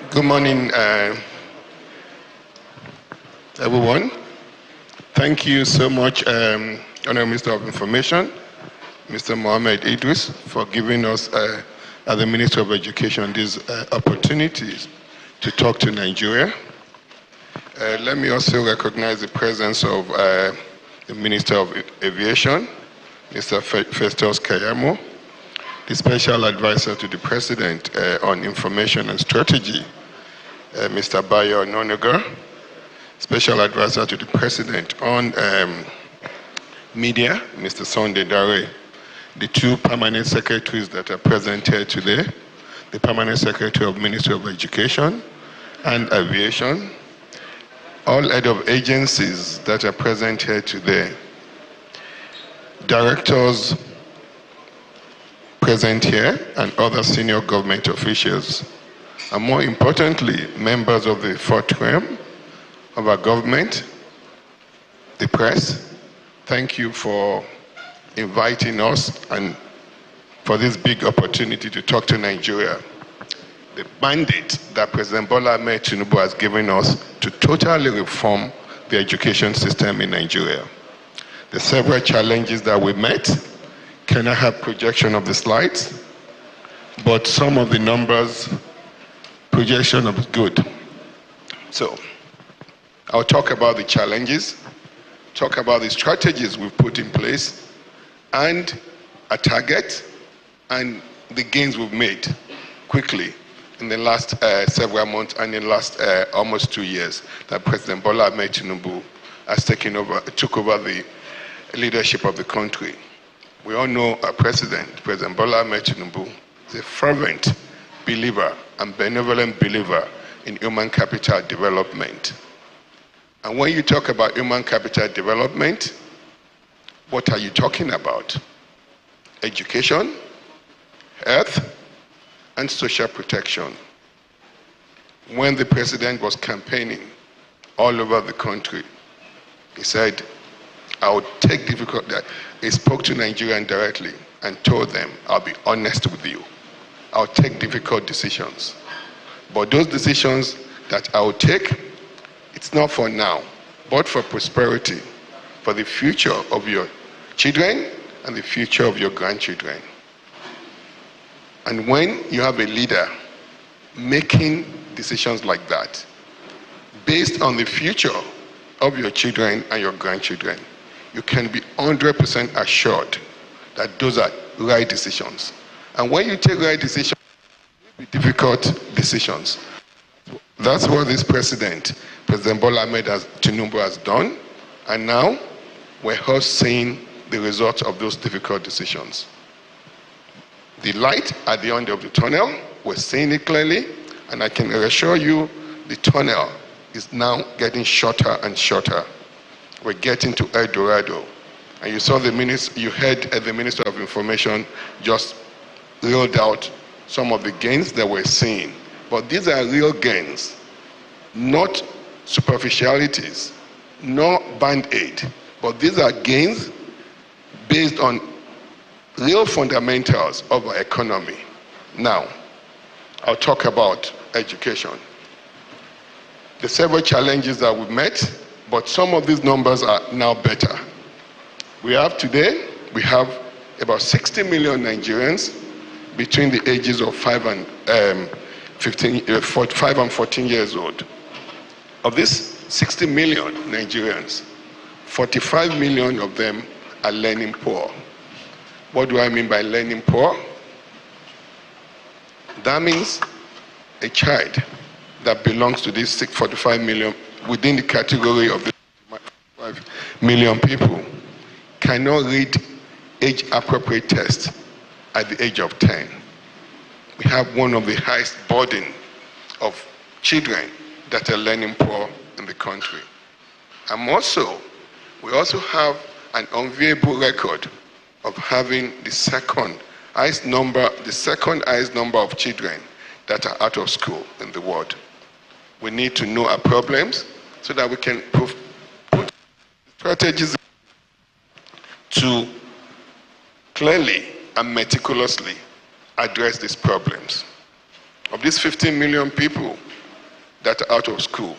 Good morning, everyone. Thank you so much, Honorable Minister of Information, Mr. Mohammed Idris, for giving us, as the Minister of Education, these opportunities to talk to Nigeria. Let me also recognize the presence of the Minister of Aviation, Mr. Festus Kayamo, the Special Advisor to the President on Information and Strategy, Mr. Bayo Nonogar, Special Advisor to the President on Media, Mr. Sunday Dare, the two permanent secretaries that are present here today, the Permanent Secretary of Ministry of Education and Aviation, all head of agencies that are present here today, directors present here, and other senior government officials, and more importantly, members of the fourth realm of our government, the press. Thank you for inviting us and for this big opportunity to talk to Nigeria. The mandate that President Bola Ahmed Tinubu has given us to totally reform the education system in Nigeria. The several challenges that we met. Can I have projection of the slides? But some of the numbers, projection of good. So, I'll talk about the challenges, talk about the strategies we've put in place, and a target, and the gains we've made quickly in the last several months and in the last almost 2 years that President Bola Ahmed Tinubu has took over the leadership of the country. We all know our President Bola Ahmed Tinubu, is a fervent believer and benevolent believer in human capital development. And when you talk about human capital development, what are you talking about? Education, health, and social protection. When the President was campaigning all over the country, he said, I would take difficult, he spoke to Nigerians directly and told them, I'll be honest with you. I'll take difficult decisions. But those decisions that I'll take, it's not for now, but for prosperity, for the future of your children and the future of your grandchildren. And when you have a leader making decisions like that, based on the future of your children and your grandchildren, you can be 100% assured that those are right decisions. And when you take right decisions, it will be difficult decisions. That's what this President Bola Ahmed Tinubu has done, and now we're all seeing the results of those difficult decisions. The light at the end of the tunnel, we're seeing it clearly, and I can assure you the tunnel is now getting shorter and shorter. We're getting to El Dorado. And you saw you heard the Minister of Information just rolled out some of the gains that we're seeing. But these are real gains, not superficialities, not band-aid. But these are gains based on real fundamentals of our economy. Now, I'll talk about education. The several challenges that we've met, but some of these numbers are now better. We have about 60 million Nigerians between the ages of 5 and 14 years old. Of these 60 million Nigerians, 45 million of them are learning poor. What do I mean by learning poor? That means a child that belongs to these 45 million, within the category of the 5 million people, cannot read age-appropriate tests at the age of 10. We have one of the highest burden of children that are learning poor in the country. And we also have an enviable record of having the second highest number of children that are out of school in the world. We need to know our problems so that we can put strategies to clearly and meticulously address these problems. Of these 15 million people that are out of school.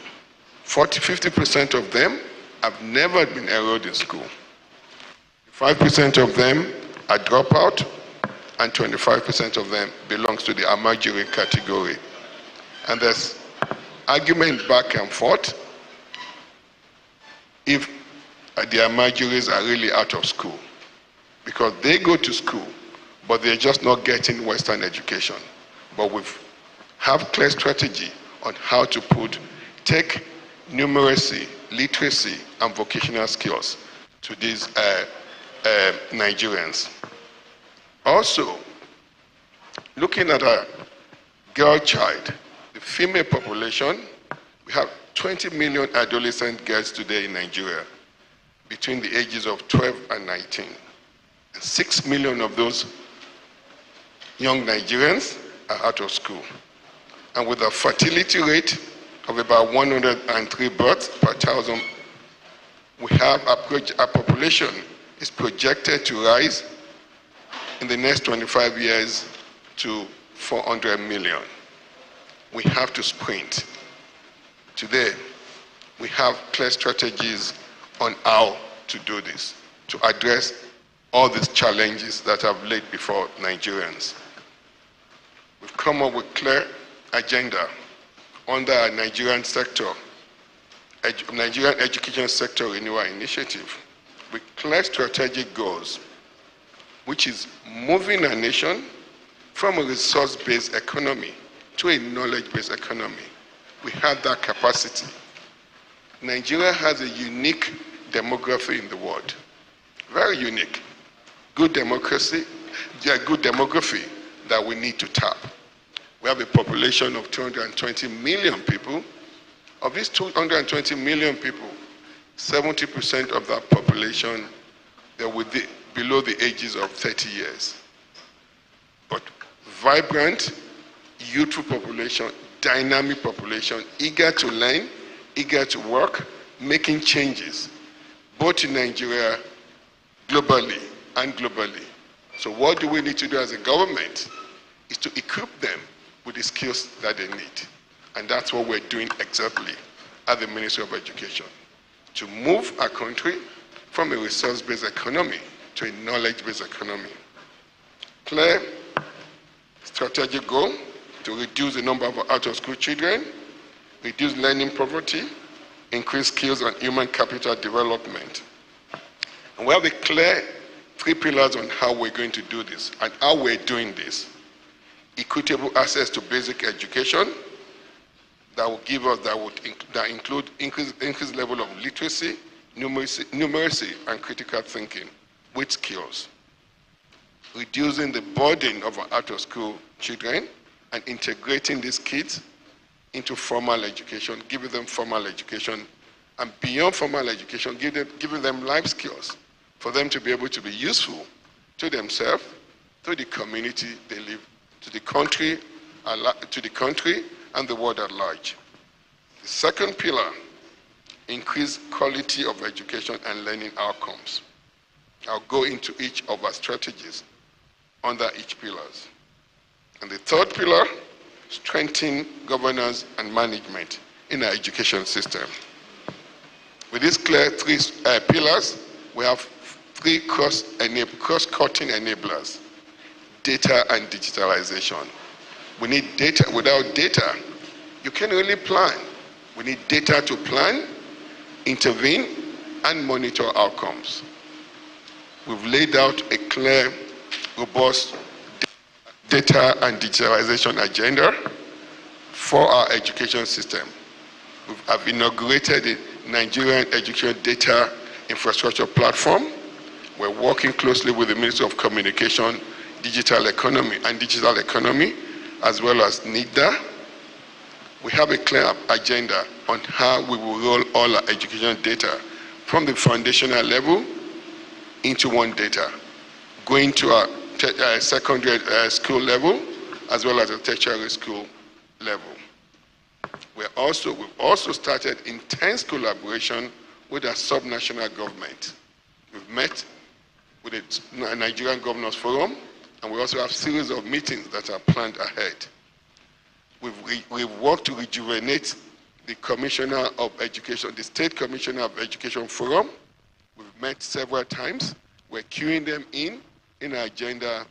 50% of them have never been enrolled in school. 5% of them are dropout, and 25% of them belongs to the Amajiri category. And there's argument back and forth if the Amajiris are really out of school, because they go to school, but they're just not getting Western education. But we have clear strategy on how to take numeracy, literacy, and vocational skills to these Nigerians. Also, looking at a girl child, the female population, we have 20 million adolescent girls today in Nigeria between the ages of 12 and 19. And 6 million of those young Nigerians are out of school. And with a fertility rate of about 103 births per 1,000, we have our population is projected to rise in the next 25 years to 400 million. We have to sprint. Today, we have clear strategies on how to do this, to address all these challenges that have laid before Nigerians. We've come up with clear agenda under our Nigerian Education Sector Renewal Initiative with clear strategic goals, which is moving our nation from a resource-based economy to a knowledge-based economy. We have that capacity. Nigeria has a unique demography in the world. Very unique. Good democracy, good demography that we need to tap. We have a population of 220 million people. Of these 220 million people, 70% of that population, they're below the ages of 30 years. But vibrant, youthful population, dynamic population, eager to learn, eager to work, making changes, both in Nigeria, globally. So what do we need to do as a government is to equip them with the skills that they need. And that's what we're doing exactly at the Ministry of Education, to move our country from a resource-based economy to a knowledge-based economy. Clear strategic goal to reduce the number of out-of-school children, reduce learning poverty, increase skills and human capital development. And we have a clear 3 pillars on how we're going to do this and how we're doing this. Equitable access to basic education that include increased level of literacy, numeracy, and critical thinking with skills. Reducing the burden of our out-of-school children and integrating these kids into formal education, giving them formal education, and beyond formal education, giving them life skills for them to be able to be useful to themselves, to the community they live, to the country and the world at large. The second pillar, increase quality of education and learning outcomes. I'll go into each of our strategies under each pillars. And the third pillar, strengthen governance and management in our education system. With these clear 3 pillars, we have 3 cross-cutting enablers: data and digitalization. We need data. Without data, you can't really plan. We need data to plan, intervene, and monitor outcomes. We've laid out a clear, robust data and digitalization agenda for our education system. We have inaugurated the Nigerian Education Data Infrastructure Platform. We're working closely with the Ministry of Communication, Digital Economy, as well as NIDA. We have a clear agenda on how we will roll all our education data from the foundational level into one data, going to our secondary school level as well as a tertiary school level. We've also started intense collaboration with our subnational government. We've met with the Nigerian Governors Forum, and we also have a series of meetings that are planned ahead. We've worked to rejuvenate the Commissioner of Education, the State Commissioner of Education Forum. We've met several times. We're queuing them in our agenda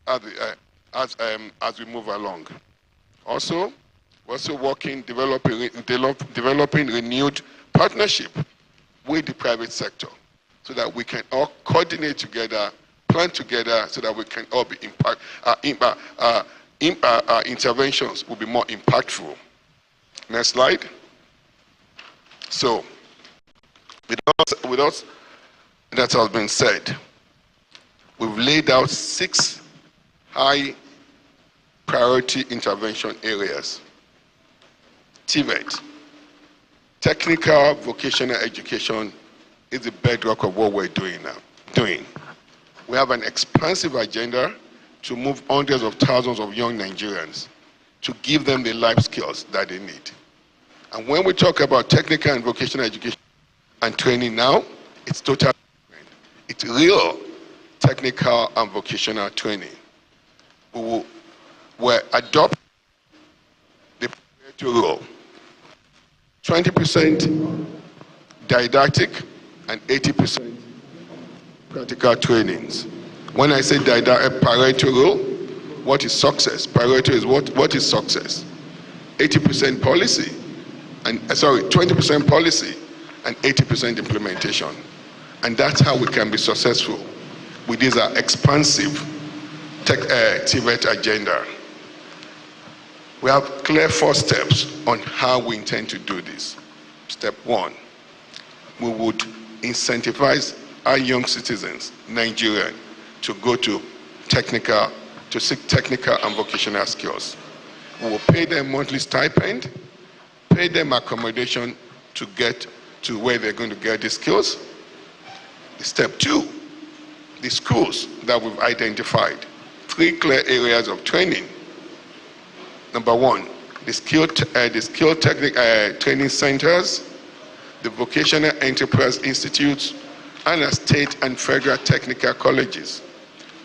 as we move along. Also, we're also working, developing renewed partnership with the private sector so that we can all coordinate together, plan together, so that we can all be interventions will be more impactful. Next slide. So, with us that has been said, we've laid out 6 high priority intervention areas. TVET, technical vocational education, is the bedrock of what we're doing now. We have an expansive agenda to move hundreds of thousands of young Nigerians to give them the life skills that they need. And when we talk about technical and vocational education and training now, it's totally different. It's real technical and vocational training. We're adopting the Pareto rule. 20% didactic and 80% practical trainings. When I say Pareto rule, what is success? Pareto is what is success? 80% policy, and 20% policy and 80% implementation. And that's how we can be successful with this expansive TVET agenda. We have clear 4 steps on how we intend to do this. Step 1, we would incentivize our young citizens, Nigerian, to go to seek technical and vocational skills. We will pay them monthly stipend, pay them accommodation to get to where they're going to get the skills. Step 2, the schools that we've identified, 3 clear areas of training. Number 1, the skilled training centers, the vocational enterprise institutes, and the state and federal technical colleges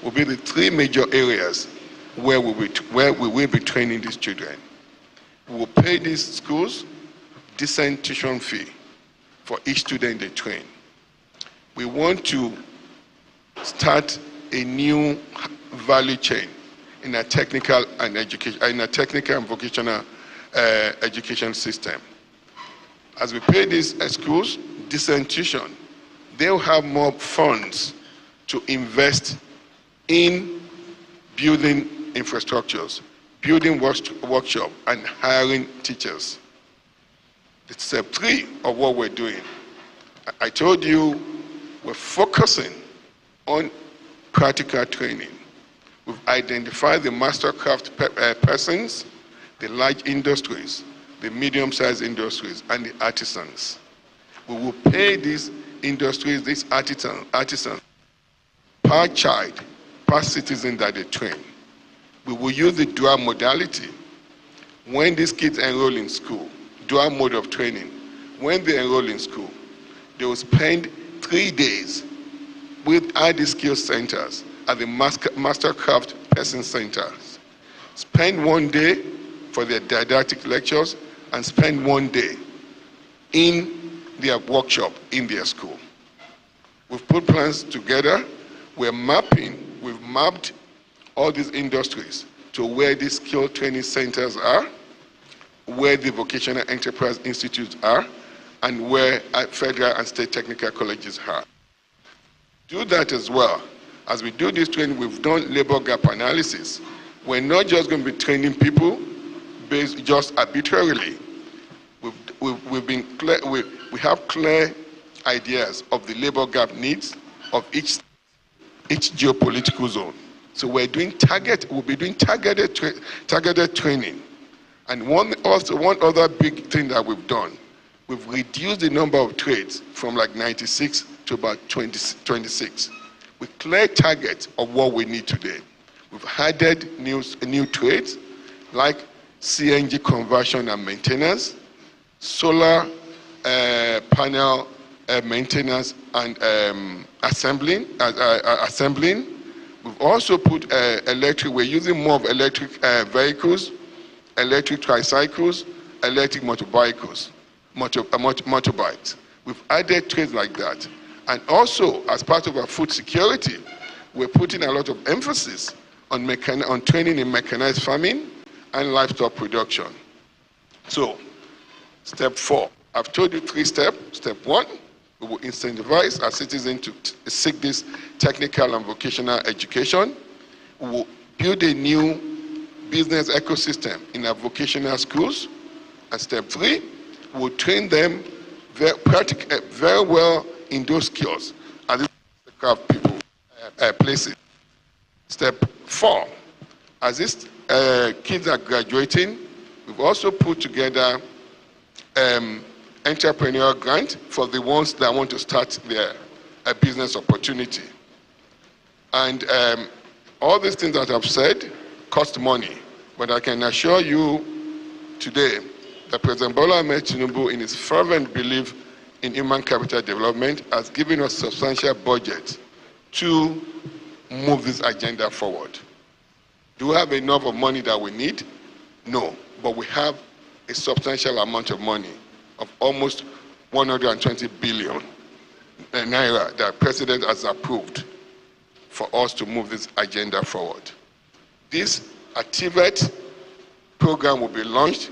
will be the 3 major areas where we will be training these children. We will pay these schools decent tuition fee for each student they train. We want to start a new value chain in a technical and vocational education system. As we pay these schools decent tuition, they'll have more funds to invest in building infrastructures, building workshops, and hiring teachers. It's step 3 of what we're doing. I told you we're focusing on practical training. We've identified the mastercraft persons, the large industries, the medium-sized industries, and the artisans. We will pay these industries, these artisans, per child, per citizen that they train. We will use the dual modality. When these kids enroll in school, dual mode of training, when they enroll in school, they will spend 3 days with ID skill centers at the Mastercraft Person Centers. Spend 1 day for their didactic lectures and spend 1 day in their workshop in their school. We've put plans together. We've mapped all these industries to where these skill training centers are, where the vocational enterprise institutes are, and where federal and state technical colleges are. Do that as well. As we do this training, we've done labor gap analysis. We're not just going to be training people based just arbitrarily. We have clear ideas of the labor gap needs of each geopolitical zone. So we'll be doing targeted training. And one other big thing that we've done, we've reduced the number of trades from like 96 to about 26. With clear targets of what we need today. We've added new trades like CNG conversion and maintenance, solar panel maintenance and assembling. We've also put electric. We're using more of electric vehicles, electric tricycles, electric motorbikes motorbikes. We've added trades like that. And also, as part of our food security, we're putting a lot of emphasis on training in mechanized farming and livestock production. So, step 4. I've told you 3 steps. Step 1, we will incentivize our citizens to seek this technical and vocational education. We will build a new business ecosystem in our vocational schools. And step 3, we will train them very well in those skills as the craft people places. Step 4, as these kids are graduating, we've also put together entrepreneurial grant for the ones that want to start their business opportunity. And all these things that I've said cost money, but I can assure you today that President Bola Ahmed Tinubu, in his fervent belief in human capital development, has given us substantial budget to move this agenda forward. Do we have enough of money that we need? No, but we have a substantial amount of money of almost 120 billion naira that the President has approved for us to move this agenda forward. This Activate program will be launched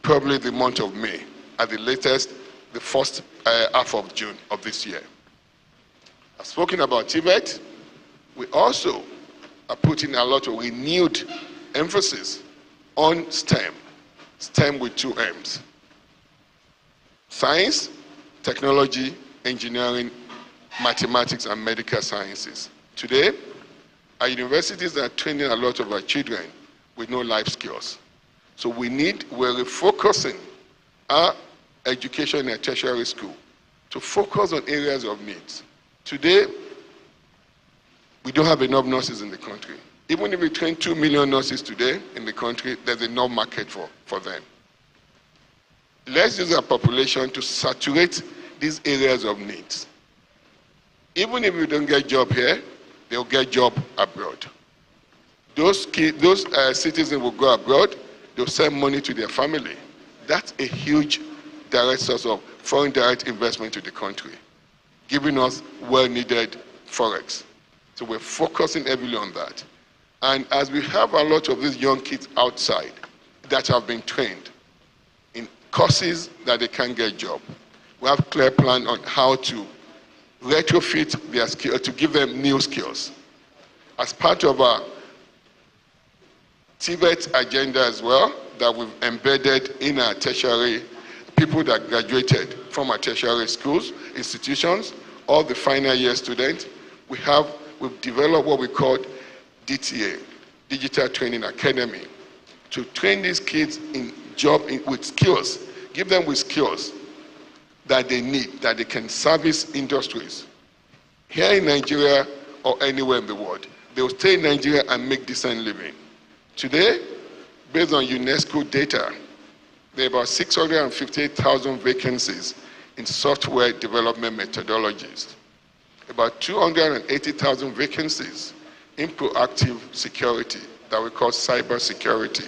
probably the month of May, at the latest, the first half of June of this year. I've spoken about Activate. We also are putting a lot of renewed emphasis on STEM. STEM with 2 M's. Science, technology, engineering, mathematics, and medical sciences. Today, our universities are training a lot of our children with no life skills. So we're refocusing our education in a tertiary school to focus on areas of needs. Today, we don't have enough nurses in the country. Even if we train 2 million nurses today in the country, there's enough market for them. Let's use our population to saturate these areas of needs. Even if we don't get job here, they'll get job abroad. Those citizens will go abroad, they'll send money to their family. That's a huge direct source of foreign direct investment to the country, giving us well-needed forex. So we're focusing heavily on that. And as we have a lot of these young kids outside that have been trained in courses that they can't get a job, we have a clear plan on how to retrofit their skills, to give them new skills. As part of our Tibet agenda as well, that we've embedded in our tertiary, people that graduated from our tertiary schools, institutions, all the final year students, we've developed what we call DTA, Digital Training Academy, to train these kids with skills, give them with skills that they need, that they can service industries. Here in Nigeria or anywhere in the world, they will stay in Nigeria and make decent living. Today, based on UNESCO data, there are about 658,000 vacancies in software development methodologies, about 280,000 vacancies in proactive security that we call cyber security.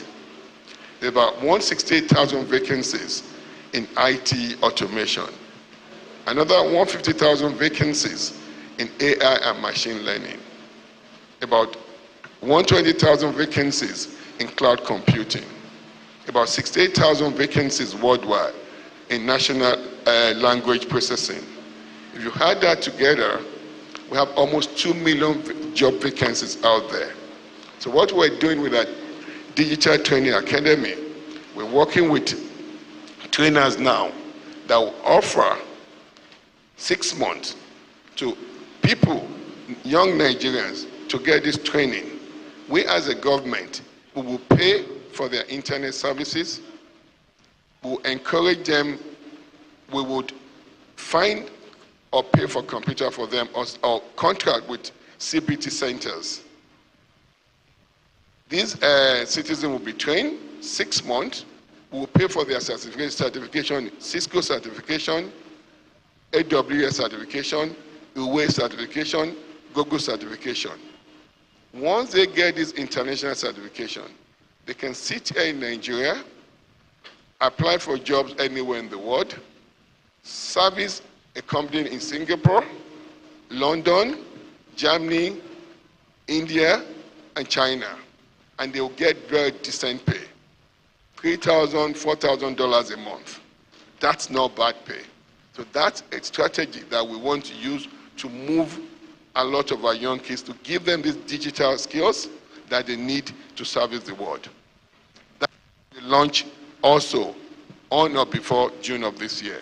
There are about 168,000 vacancies in IT automation, another 150,000 vacancies in AI and machine learning, about 120,000 vacancies in cloud computing, about 68,000 vacancies worldwide in natural language processing. If you add that together, we have almost 2 million job vacancies out there. So what we're doing with that Digital Training Academy, we're working with trainers now that will offer 6 months to people, young Nigerians, to get this training. We as a government, we will pay for their internet services, we will encourage them, we would find or pay for computer for them or contract with CBT centers. These citizens will be trained 6 months. We will pay for their certification, Cisco certification, AWS certification, Huawei certification, Google certification. Once they get this international certification, they can sit here in Nigeria apply for jobs anywhere in the world, service a company in Singapore, London, Germany, India, and China, and they'll get very decent pay. $3,000, $4,000 a month. That's not bad pay. So that's a strategy that we want to use to move a lot of our young kids, to give them these digital skills that they need to service the world. That will launch also on or before June of this year.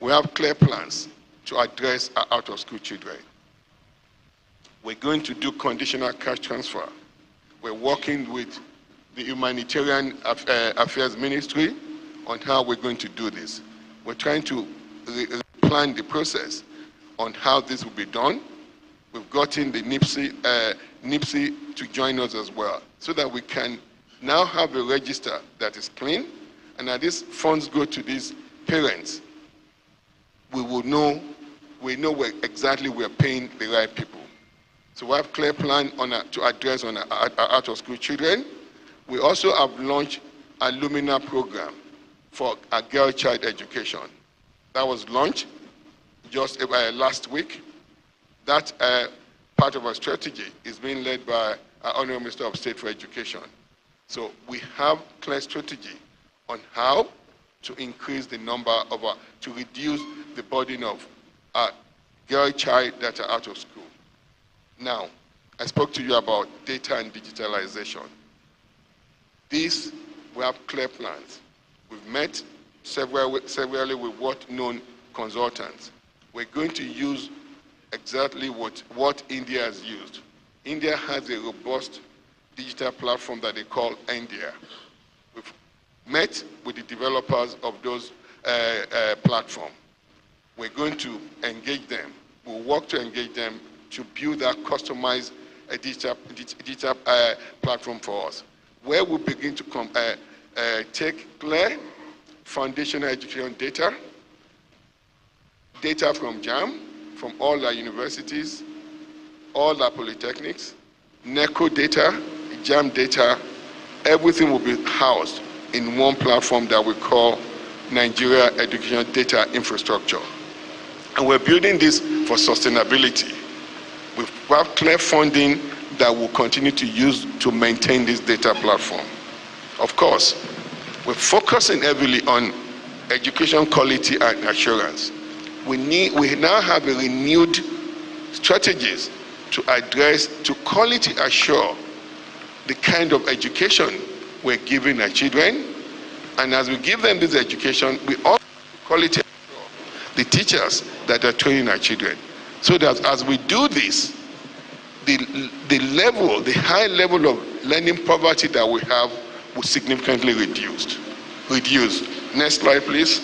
We have clear plans to address our out-of-school children. We're going to do conditional cash transfer. We're working with the Humanitarian Affairs Ministry on how we're going to do this. We're trying to plan the process on how this will be done. We've gotten the NIPSI to join us as well, so that we can now have a register that is clean, and as these funds go to these parents, we know where exactly we're paying the right people. So we have clear plan to address on our out-of-school children. We also have launched a Lumina program for a girl child education. That was launched just last week. That part of our strategy is being led by our Honorable Minister of State for Education. So we have clear strategy on how to increase the number of, to reduce the burden of girl child that are out of school. Now, I spoke to you about data and digitalization. This, we have clear plans. We've met severally with what-known consultants. We're going to use exactly what India has used. India has a robust digital platform that they call India. We've met with the developers of those platforms. We're going to engage them. We'll work to engage them to build that customized digital platform for us, where we begin to take clear foundational education data from JAM, from all our universities, all our polytechnics, NECO data, JAM data, everything will be housed in one platform that we call Nigeria Education Data Infrastructure. And we're building this for sustainability. We have clear funding that we'll continue to use to maintain this data platform. Of course, we're focusing heavily on education quality and assurance. We now have a renewed strategies to address, to quality assure the kind of education we're giving our children. And as we give them this education, we also quality assure the teachers that are training our children. So that as we do this, the high level of learning poverty that we have will significantly reduce. Next slide, please.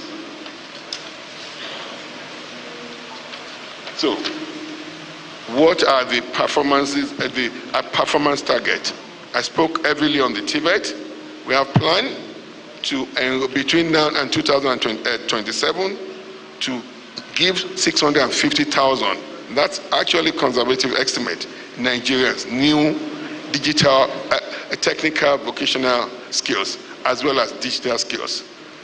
So, what are the performances, performance target? I spoke heavily on the Tibet. We have planned to, between now and 2027, to give 650,000. That's actually conservative estimate. Nigerians, new digital, technical, vocational skills, as well as digital skills,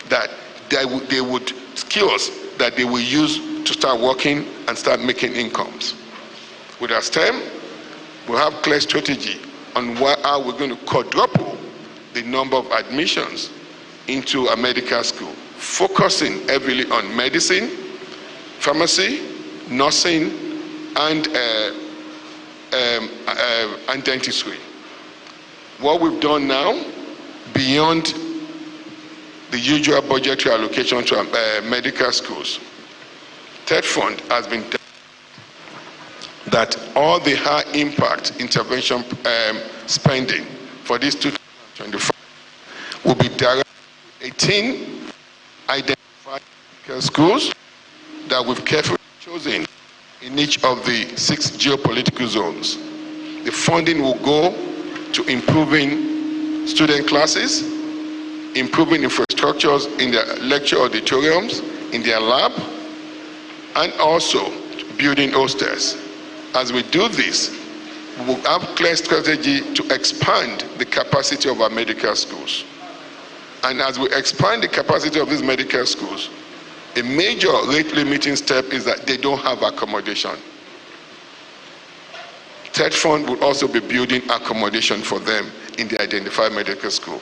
that they would skills that they will use to start working and start making incomes. With our STEM, we'll have clear strategy on how we're going to quadruple the number of admissions into a medical school, focusing heavily on medicine, pharmacy, nursing, and dentistry. What we've done now, beyond the usual budgetary allocation to medical schools, Third Fund has been done that all the high impact intervention spending for this 2024 will be directed to 18 identified schools that we've carefully chosen in each of the 6 geopolitical zones. The funding will go to improving student classes, improving infrastructures in their lecture auditoriums, in their lab, and also building hostels. As we do this, we will have clear strategy to expand the capacity of our medical schools. And as we expand the capacity of these medical schools, a major rate limiting step is that they don't have accommodation. Third Fund will also be building accommodation for them in the identified medical school.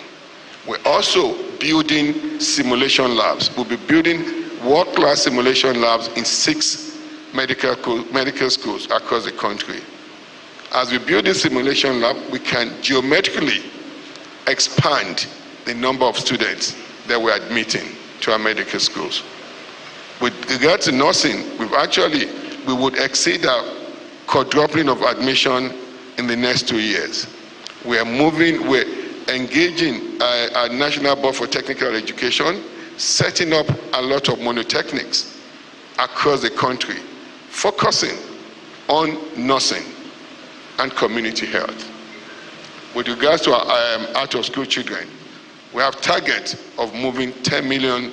We're also building simulation labs. We'll be building world-class simulation labs in 6 medical schools across the country. As we build this simulation lab, we can geometrically expand the number of students that we're admitting to our medical schools. With regard to nursing, we would exceed our quadrupling of admission in the next 2 years. We're engaging our National Board for Technical Education, setting up a lot of monotechnics across the country, focusing on nursing and community health. With regards to our out-of-school children, we have target of moving 10 million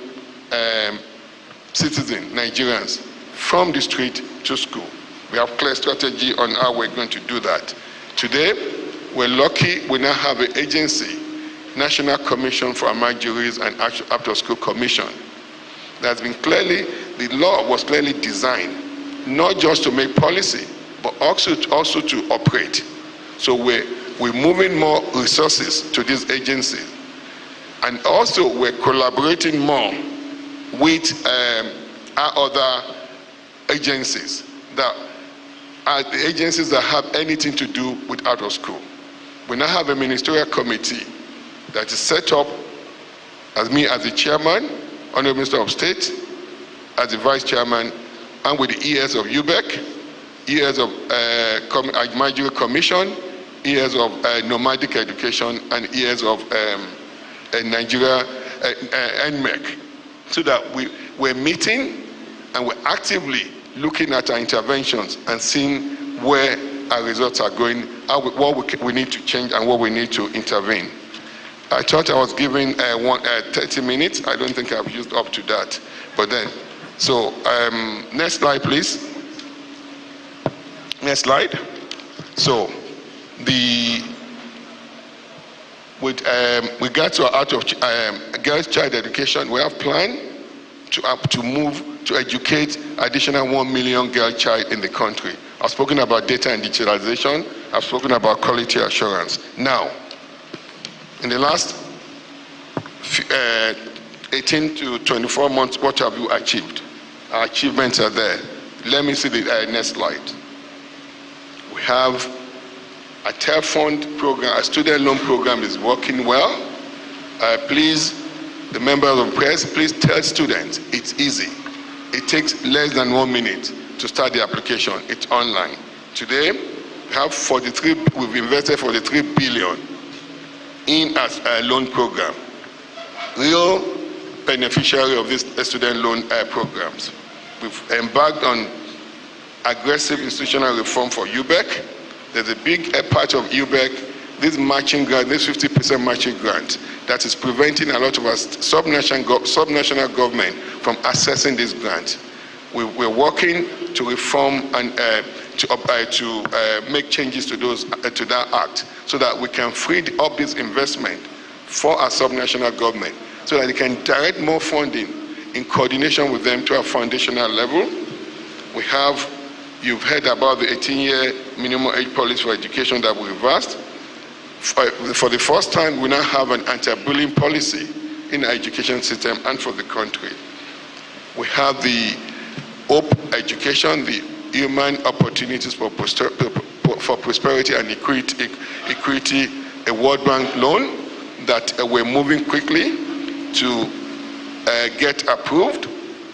citizens, Nigerians, from the street to school. We have clear strategy on how we're going to do that. Today, we're lucky we now have an agency, National Commission for Emergencies and After-School Commission. That's been the law was clearly designed, not just to make policy, but also to operate. So we're moving more resources to these agencies. And also we're collaborating more with our other agencies that are the agencies that have anything to do with out of school. We now have a ministerial committee that is set up as me as the chairman, Honorable Minister of State, as the vice chairman, and with the ES of UBEC, ES of Advisory Commission, ES of Nomadic Education, and ES of Nigeria, NMEC, so that we're meeting and we're actively looking at our interventions and seeing where our results are going, what we need to change and what we need to intervene. I thought I was giving 30 minutes. I don't think I've used up to that. But then, so next slide, please. Next slide. So with regard to our girls' child education, we have planned to move to educate additional 1 million girl child in the country. I've spoken about data and digitalization. I've spoken about quality assurance. Now, in the last 18 to 24 months, what have you achieved? Our achievements are there. Let me see the next slide. We have a TEL fund program, a student loan program is working well. Please, the members of press, please tell students it's easy. It takes less than 1 minute to start the application. It's online. Today, we have we've invested 43 billion in a loan program. Real beneficiary of these student loan programs. We've embarked on aggressive institutional reform for UBEC. There's a big part of UBEC, this matching grant, this 50% matching grant, that is preventing a lot of us subnational government from accessing this grant. We're working to reform and to make changes to that act so that we can free up this investment for our subnational government so that they can direct more funding in coordination with them to our foundational level. You've heard about the 18-year minimum age policy for education that we reversed. For the first time, we now have an anti-bullying policy in our education system and for the country. We have the HOPE education, the human opportunities for prosperity and equity, a World Bank loan that we're moving quickly to get approved.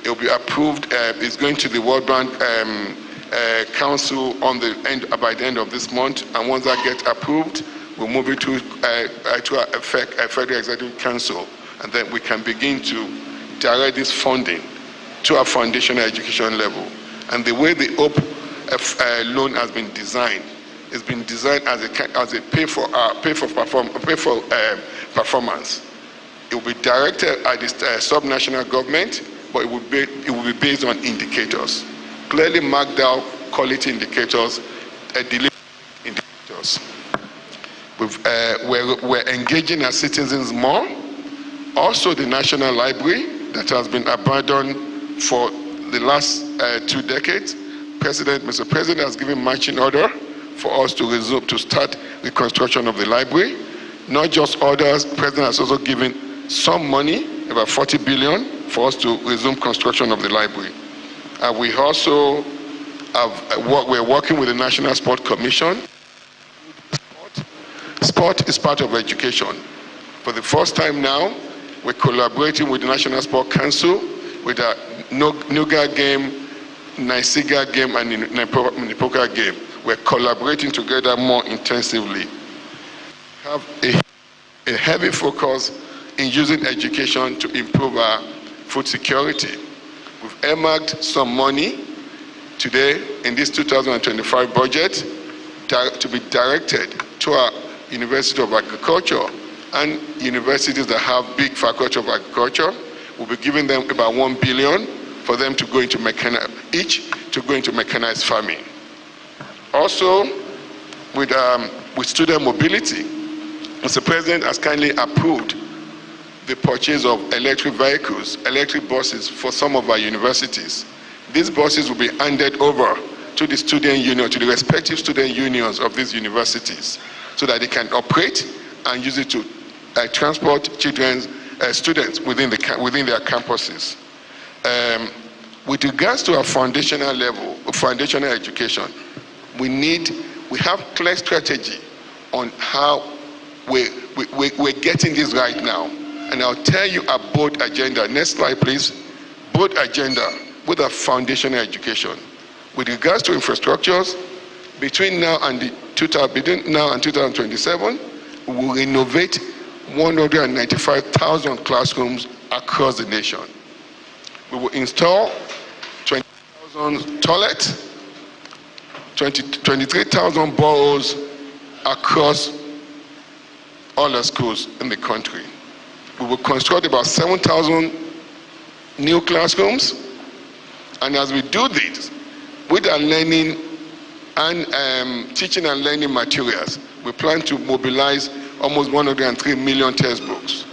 It will be approved. It's going to the World Bank Council by the end of this month, and once that gets approved, we'll move it to a Federal Executive Council, and then we can begin to direct this funding to our foundational education level. And the way the HOPE loan has been designed, it's been designed as a pay for performance. It will be directed at the subnational government, but it will be based on indicators, clearly marked out quality indicators, delivery indicators. We're engaging our citizens more. Also, the National Library that has been abandoned for the last 2 decades. Mr. President has given marching order for us to resume, to start reconstruction of the library. Not just orders, the President has also given some money, about 40 billion, for us to resume construction of the library. We also we're working with the National Sport Commission. Sport is part of education. For the first time now, we're collaborating with the National Sport Council with a Nuga game, Naisiga game, and Nipoka game. We're collaborating together more intensively. We have a heavy focus in using education to improve our food security. We've earmarked some money today in this 2025 budget to be directed to our University of Agriculture and universities that have big faculty of agriculture. We'll be giving them about 1 billion for them to go into mechanized farming. Also, with student mobility, Mr. President has kindly approved the purchase of electric vehicles, electric buses for some of our universities. These buses will be handed over to the student union, to the respective student unions of these universities, so that they can operate and use it to transport students within their campuses. With regards to our foundational level, foundational education, we have clear strategy on how we're getting this right now. And I'll tell you a bold agenda. Next slide, please. Bold agenda with our foundational education. With regards to infrastructures, between now and 2027, we will renovate 195,000 classrooms across the nation. We will install 20,000 toilets, 23,000 boreholes across all the schools in the country. We will construct about 7,000 new classrooms, and as we do this, with our learning and teaching and learning materials, we plan to mobilize almost 103 million textbooks.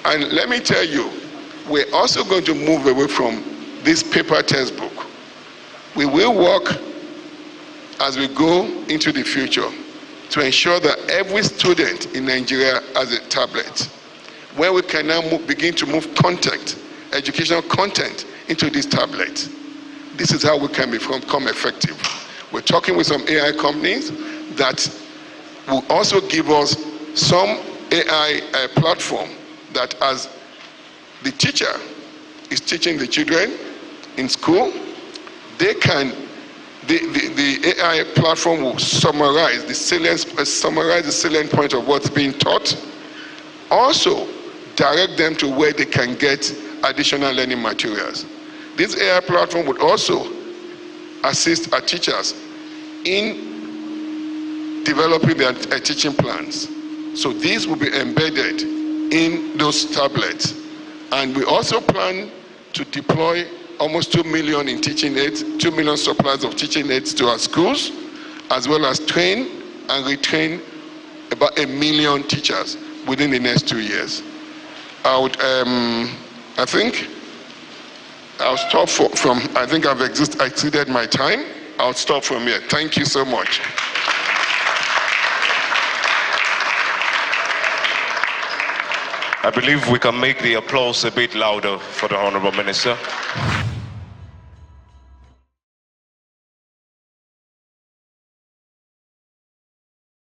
And let me tell you, we're also going to move away from this paper textbook. We will work as we go into the future to ensure that every student in Nigeria has a tablet, where we can now begin to move content, educational content, into this tablet. This is how we can become effective. We're talking with some AI companies that will also give us some AI platform that, as the teacher is teaching the children in school, the AI platform will summarize the salient point of what's being taught. Also, direct them to where they can get additional learning materials. This AI platform would also assist our teachers in developing their teaching plans. So these will be embedded in those tablets. And we also plan to deploy almost 2 million in teaching aids, 2 million supplies of teaching aids to our schools, as well as train and retrain about 1 million teachers within the next 2 years. I think I'll stop I think I've exceeded my time. I'll stop from here. Thank you so much. I believe we can make the applause a bit louder for the Honorable Minister.